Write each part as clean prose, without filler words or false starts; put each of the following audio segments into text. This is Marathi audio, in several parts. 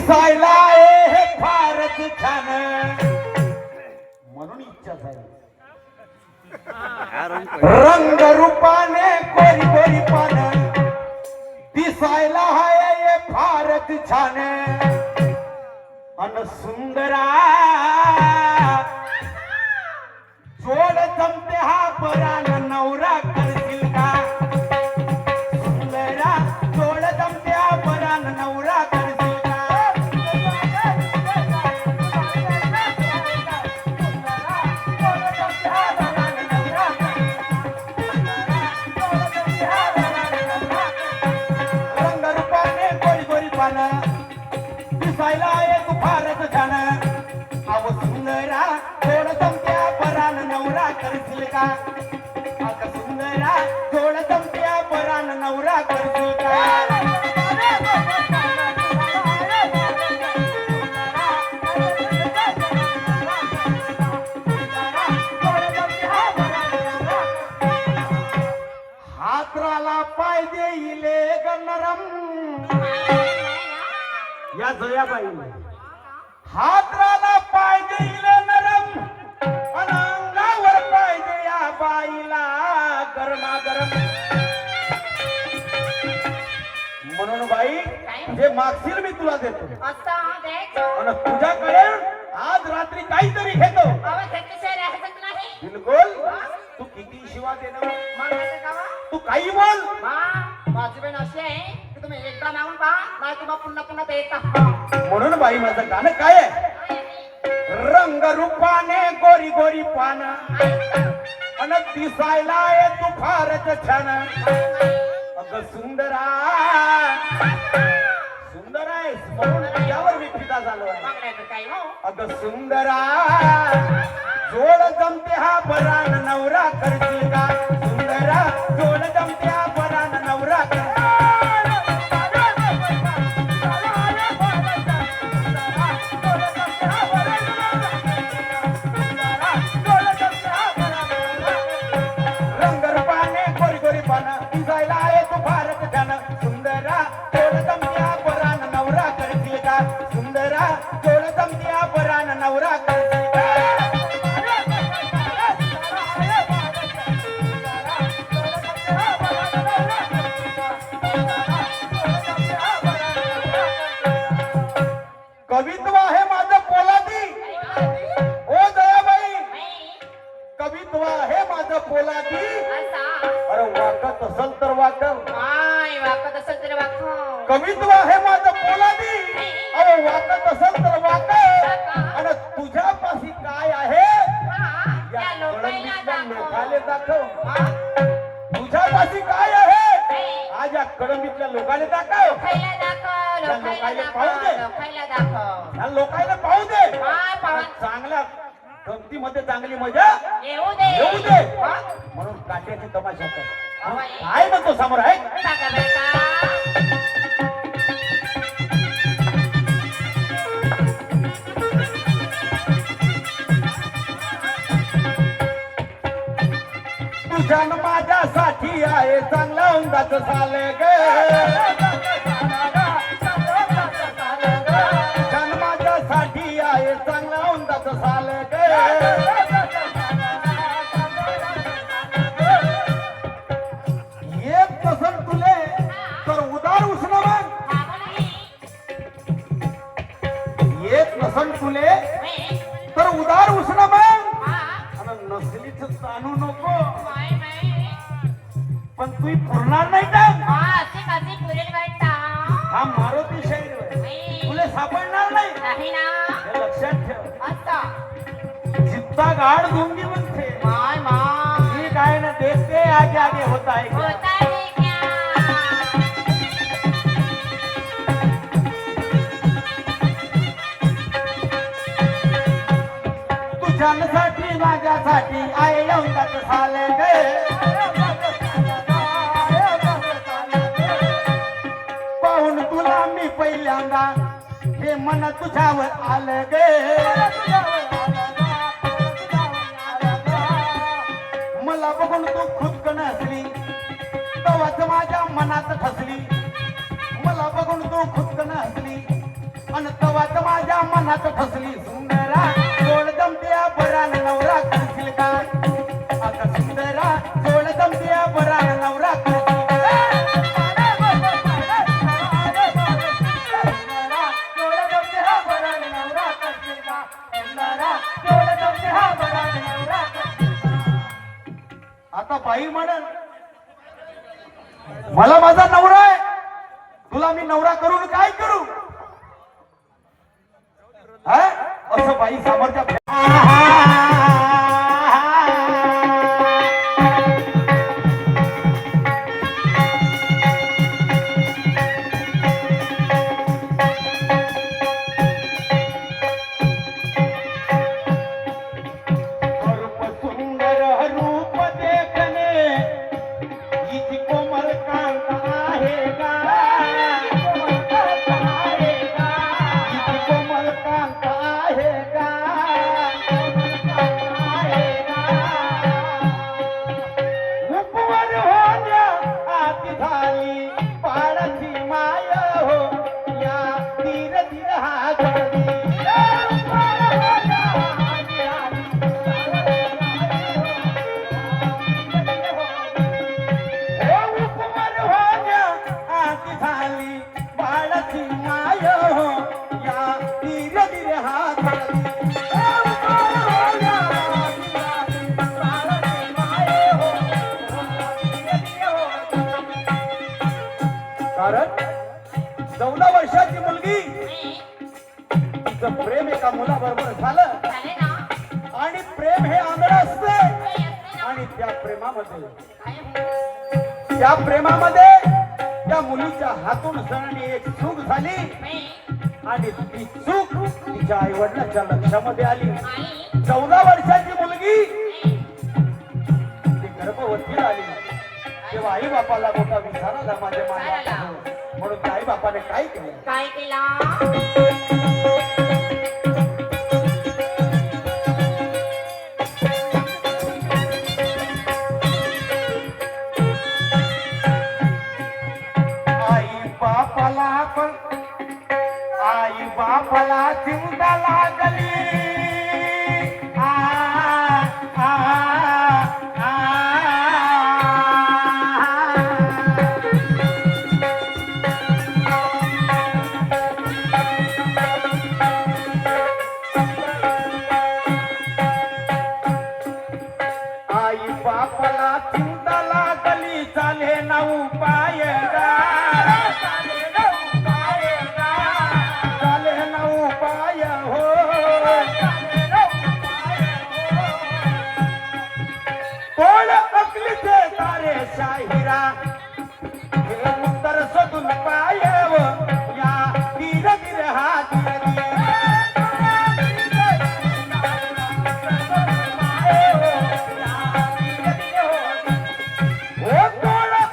दिसायला हे फारच छान म्हणून इच्छा झाली रंग रूपाने कोरी कोरी पान दिसायला हे फारच छान अन सुंदरा जोड जमते हा परान नवरा करशील का सुंदरा जोड जमते हा परान नवरा करशील का रंग रूपाने गोरी गोरी पान दिसायला एक फारच छान अव सुंदरा जोड जमते हा परान नवरा करशील का अग सुंदरा जोड जमते हा परान नवरा करशील का हातराला पाय देईले गणरम या जयाबाई हातराला पाय देईले नरम अनांगावर पाय दे या बाईला गरमा गरम म्हणून बाई जे मागशील मी तुला देतो आणि तुझ्याकडे आज रात्री काहीतरी घेतो बिलकुल तू किती शिवा देणार तू काही बोल माझी बहीण अशी आहे की तुम्ही एकदा नावून पहा नाही तुम्हाला पुन्हा पुन्हा ते येतात म्हणून बाई माझं गाणं काय आहे रंग रूपाने गोरी गोरी पान अन दिसायला ये तू फारच छान अग सुंदरा सुंदर आहेस म्हणून तुझ्यावर मी फिदा झालो आहे काय हो अग सुंदरा जोड जमते हा परान नवरा करशील का सुंदरा जोड जमते हा परान नवरा रंग रूपाने गोरी गोरी पान दिसायला आहे तू फारच छान सुंदरा जोड जमते हा परान नवरा करशील का सुंदरा जोड जमते हा परान नवरा करशील का कवित्व आहे माझं पोलादी ओ दयाबाई कवित्व आहे माझं पोलादी अरे वाकत असल तर वाक वाकत असेल तरी वाक कवित्व आहे माझं पोलादी अरे वाकत असल तर वाक आणि तुझ्यापाशी काय आहे या कळंबीतल्या लोकाले दाखव तुझ्यापाशी काय आहे आज या कळंबीतल्या लोकाले दाखव या लोकायला पाहू दे या लोकायला पाहू दे चांगल्या गमतीमध्ये चांगली मजा येऊ दे म्हणून काट्याची तमाशा कर काय म्हणतो समोर आहे तुझ्या माझ्यासाठी आहे चांगला उंदाच साले ग माझ्यासाठी आहे चांगला उंदाच साले ग एक पसंत तुले तर उदार उष्ण मग एक पसंत तुले तर उदार उष्ण मग नसलीच जाणू नको पण तू पुरणार नाही का हा मारुती शैली तुला सापडणार नाही हे लक्षात ठेव जित्ता गाड दूंगी म्हणते मी काय ना देखते आगे आगे होता है तुझ्यासाठी माझ्यासाठी आहे येऊन झाले गे पाहून तुला मी पहिल्यांदा हे मन तुझ्यावर आलं गे मला बघून तू खुदकन हसली तवाच माझ्या मनात फसली मला बघून तू खुदकन हसली अन तवाच माझ्या मनात फसली सुंदरा सोड जमत्या बरा नवरा करशील का आता सुंदरा सोड जमत्या बरा नवरा करशील आता बाई म्हणन मला माझा नवरा आहे तुला मी नवरा करून काय करू हा असं बाई सामर्थ्य कारण 14 वर्षाची मुलगी तिचं प्रेम एका मुलाबरोबर झालं आणि प्रेम हे आंधळ असते आणि त्या प्रेमामध्ये त्या मुलीच्या हातून सणाने एक चूक झाली आणि ती चूक तिच्या आई वडिलांच्या लक्षामध्ये आली 14 वर्षाची मुलगी ती गर्भवती आली तेव्हा आई बापाला मोठा विचार आला माझ्या माला म्हणून त्या आई बापाने काय केलं आई बापाला चिंता लागली आई बापाला चिंता लागली चाले ना उपाय शाहिरा हे उत्तर शोधून पायव या धीरे धीरे हात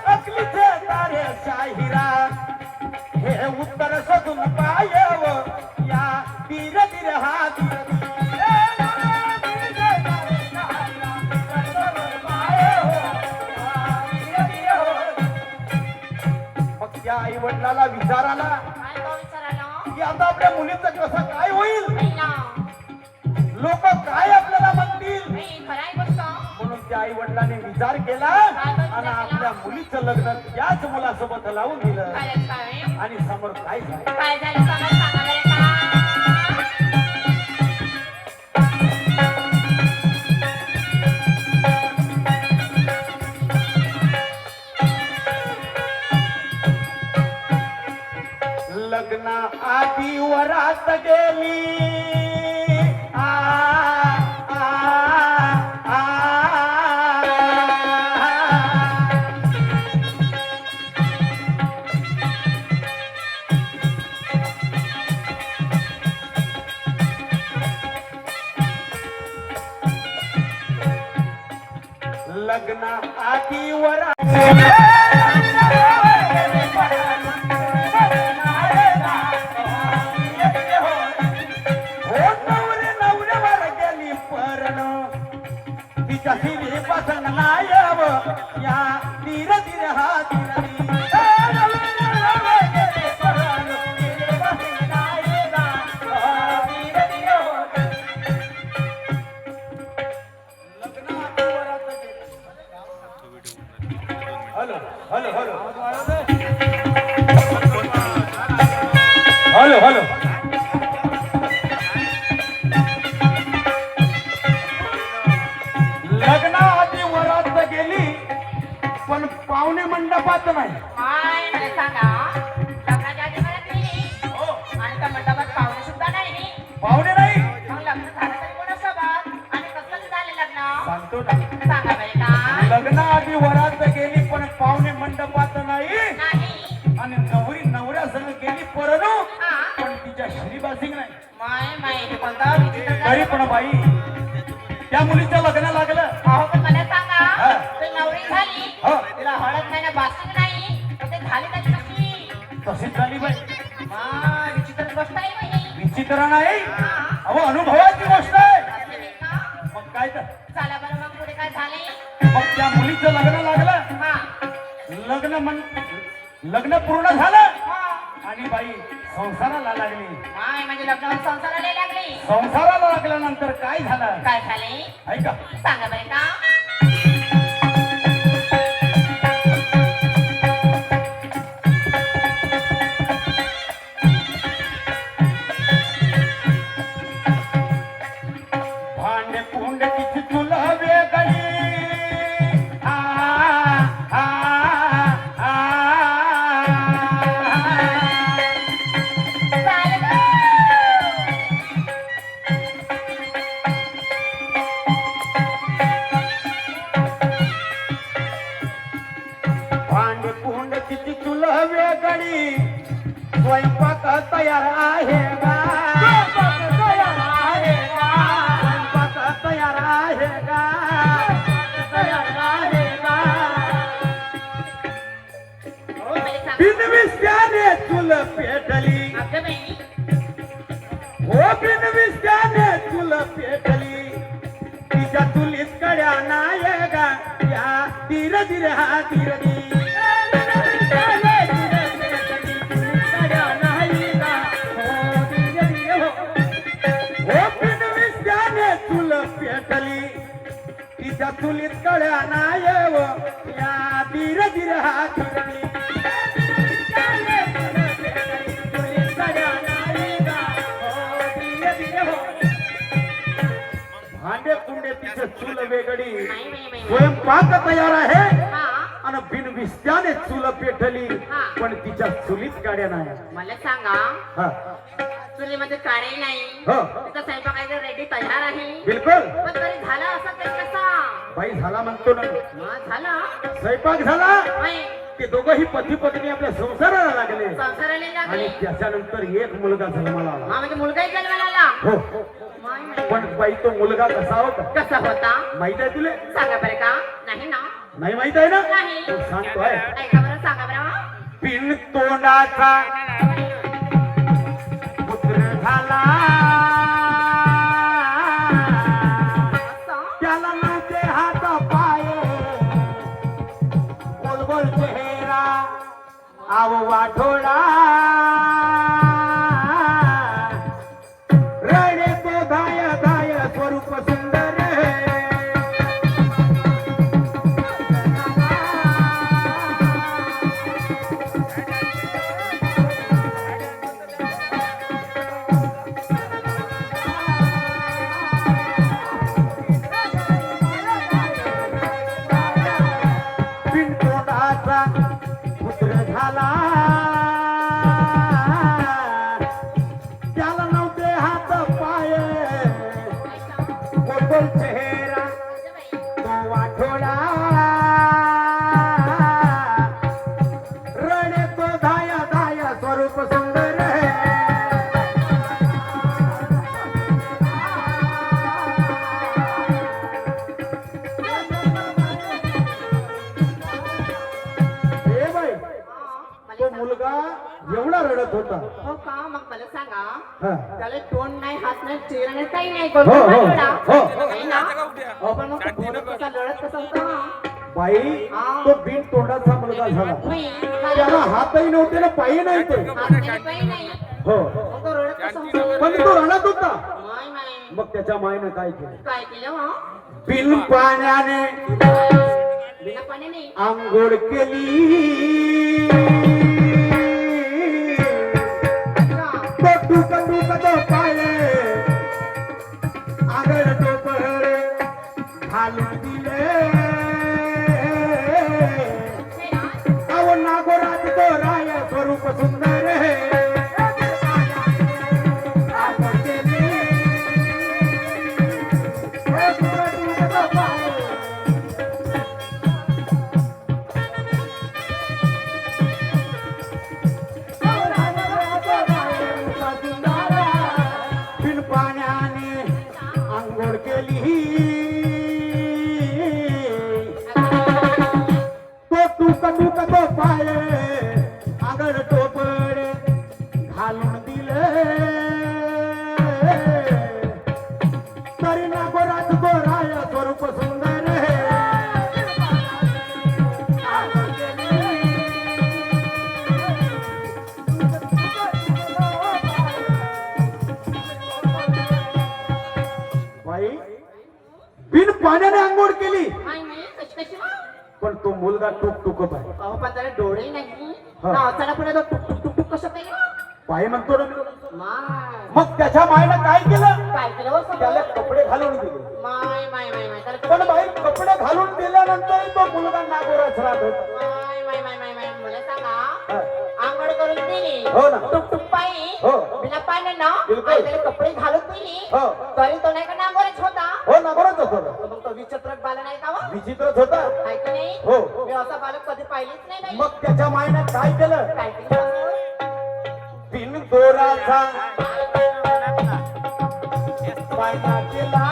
अकलीचे तारे शाहिरा हे उत्तर शोधून पायव या धीरे धीरे हात आई वडिलाला विचार आला की आता आपल्या मुलीचं कसं काय होईल लोक काय आपल्याला म्हणतील म्हणून त्या आई वडिलांनी विचार केला आणि आपल्या मुलीचं लग्न त्याच मुलासोबत लावून दिलं आणि समोर काय झालं लग्ना आधी वरात गेली लग्ना आधी वरात या धीरे धीरे हात पहिली बासिंग नाही माय कोणता विचित्र तरी पण बाई त्या मुलीचं लग्न लागलं अहो पण मला सांगा हा. ते नवरी झाली हो. तिला हळद नाही ना बासिंग नाही तर ते झाली त्याची कशी तशीच झाली बाई विचित्र गोष्ट आहे बाई विचित्र नाही हा. अहो अनुभवाची गोष्ट आहे असं नाही का? मग काय तर चला बरं मग पुढे काय झाले मग त्या मुलीचं लग्न लागलं हा लग्न पूर्ण झालं हा. आणि बाई संसाराला लागली माय म्हणजे लग्नावर संसाराला लागली संसाराला लागल्यानंतर काय झालं काय झाले ऐका सांगा बरं का भांडे कुंड तिची चुल वेगळी आ, आ, आ, चालेल. भांडे कुंड तिची चुल वेगळी स्वयंपाक तयार आहे का तयार आहे का स्वयंपाक तयार आहे का तयार आहे का हो, मला सांगा. बिनविस्त्याने चुल पेटली अगं बाई, हो बिनविस्त्याने चुल पेटली तिच्या चुलीत कड्या नाही का या धीर धीर हा धीर चुल पेटली तिच्या चुलीत कड्या नाही या धीर धीर हा धीर भांडे कुंडे तिचं चूल वेगळी नाही बाई. स्वयंपाक तयार आहे हा आणि बिनविस्त्याने चूल पेटली हा. पण तिच्या चुलीत काड्या नाही मला सांगा हा. चुलीमध्ये काढे नाही हो. तिचा स्वयंपाकाचा रेडी तयार आहे बिलकुल पण तरी झालं असं तरी कसा बाई झाला म्हणतो ना मग झालं स्वयंपाक झाला होय, ते दोघंही पती पत्नी आपल्या संसाराला लागले संसाराला आणि लागले त्याच्यानंतर एक मुलगा जन्माला आला हा म्हणजे मुलगाही जन्माला आला हो माय, माय. पण बाई तो मुलगा कसा होता कसा होता माहित आहे तुले सांगा बरं का नाही ना नाही माहित आहे ना नाही. तो सांगतोय ऐका बरं सांगा बरं पिन तोंडाचा पुत्र झाला असं? त्याला नाचे हात पाय गोल गोल चेहरा आव वाठोडा रडे तो धाय धाय स्वरूप सुंदर पिंटोडाचा पुत्र झाला त्याला नव्हते हात पाय गोल चेहरा तो वाठोडा रडे तो धाय धाय स्वरूप सुंदर ए बाई तो मुलगा एवढा रडत होता हो का मग मला सांगा हा. त्याला तोंड नाही हात नाही चेहरा नाही काही नाही हो, हो, हो. नाही ना हो पण मग तो बोलत कसा लढत कसा होता बाई तो बिन तोंडाचा मुलगा झाला होय, त्याला हातही नव्हते ना पायही नाही ते हात नाही काही नाही हो मग तो रडत कसा होता पण तो रडत होता नाही नाही मग त्याच्या मायनं काय केलं काय केलं हा बिन पाण्याने बिना पाण्याने आंघोळ केली तो टुक टुक तो पाय आगळ टोपळ घालून दिले अव नागोरात तो राय स्वरूप सुंदर आंघोळ केली. टुक तो पाय पाण्याने आंघोळ केली नाही नाही कशी कशी मग? पण तो मुलगा टुकटुक आहे. अहो पण त्याला डोळे नाही हा. नावाचा पुढे तो टुक टुक टुक टुक कसं काही पाय म्हणतो ना मी. माय मग त्याच्या मायनं काय केलं? काय केलं हो त्याला सगळं? कपडे घालून दिले. माय माय माय माय त्याला पण बाई कपडे घालून दिल्यानंतर तो मुलगा नागोराच राहत होता. माय माय माय माय माय मला सांगा हा. आंघोळ करून दिली हो ना. टुक टुक पायी हो. बिना पाणी ना बिलकुल. आणि त्याला कपडे घालून दिली हो. तरी तो नाही का नांगोरच होता हो नागोराच होता. मग तो विचित्र बाल नाही का हो? विचित्रच होता. आहे की नाही हो. मी असा बालक कधी पाहिलेच नाही बाई. मग त्याच्या मायनं काय केलं? काय केलं बिन दोराचा पायना केला.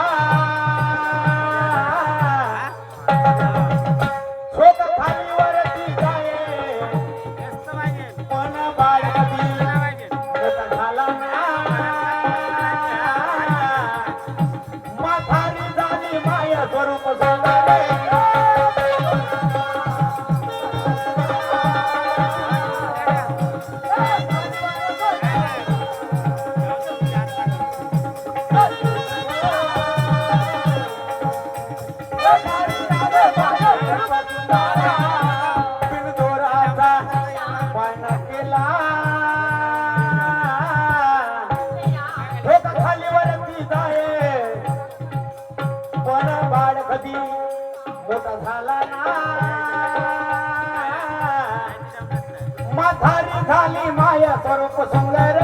झोक खालीवरती जाये पण बाळगती मोठा झाला ना. म्हातारी झाली माया स्वरूप सुंदर. बिनदोराचा पाळणा केला. डोकं खालीवरती जाये पण बाळ कधी मोठा झाला ना. म्हातारी झाली माया स्वरूप सुंदर.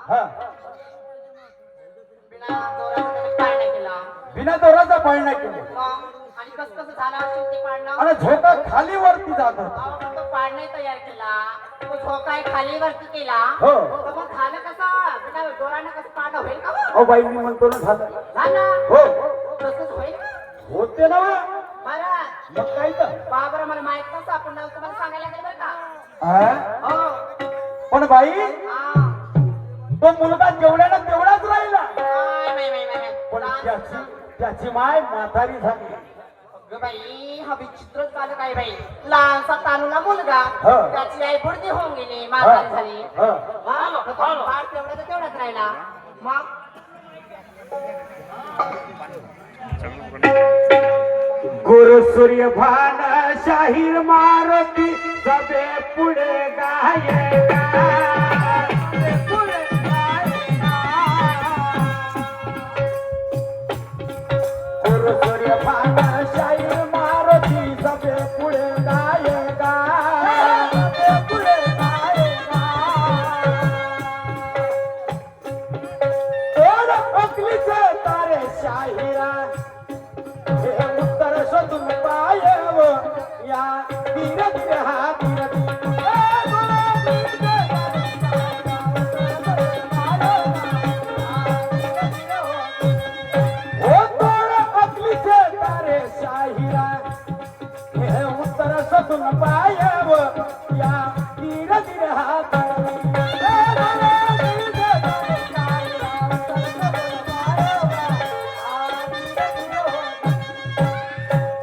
हा. बिना दोराचा पाय नाही केला बिना दोराचा पाळणा केला मग आणि कसं कसं झालं असेल ते पाडणं आणि झोका खाली वरती जात होता. अहो, पण तो पाड नाही तयार केला तो झोका खाली वरती केला हो. तर मग झालं कसं बिना दोरानं कसं पाडणं होईल का मग? अहो बाई मी म्हणतो ना झालं. झालं हो तसंच होईल का होते ना. बरं मग काय तर बरं मला माहित नव्हतं आपण तुम्हाला सांगायला लागेल बरं का हा? हो पण बाई हा. तो मुलगा जेवढ्याला तेवढाच राहिला. माय. पण त्याची माय म्हातारी झाली. अगं बाई हा विचित्रच झालं काय बाई लहानसा तानुला मुलगा हा. त्याची आई बुडती होऊन गेली म्हातारी झाली हा. हा, तो बाळ तेवढा तर तेवढाच राहिला मग गुरु सूर्य भान शाहीर मारुती सबे पुढे गायेगा. पुढे गायेगा. गुरु सूर्य भान शाहीर मारुती सबे पुढे गायेगा. पुढे गायेगा. ओढ अकलीचे तारे शाहिरा हे उत्तर शोधून पायव या धीरज हा धीरज. हो तोड अकलीचे तारे शाहिरा हे उत्तर शोधून पायव या धीरज हा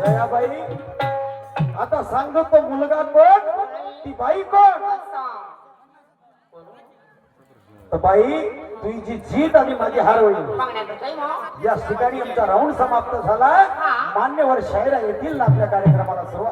जयाबाई आता सांगतो तो मुलगा कोण ती बाई कोण. तर बाई तुझी जीत आणि माझी हार होईल. बघण्याचं काही मग या ठिकाणी आमचा राऊंड समाप्त झाला. मान्यवर शायरा येतील ना आपल्या कार्यक्रमाला सुरुवात.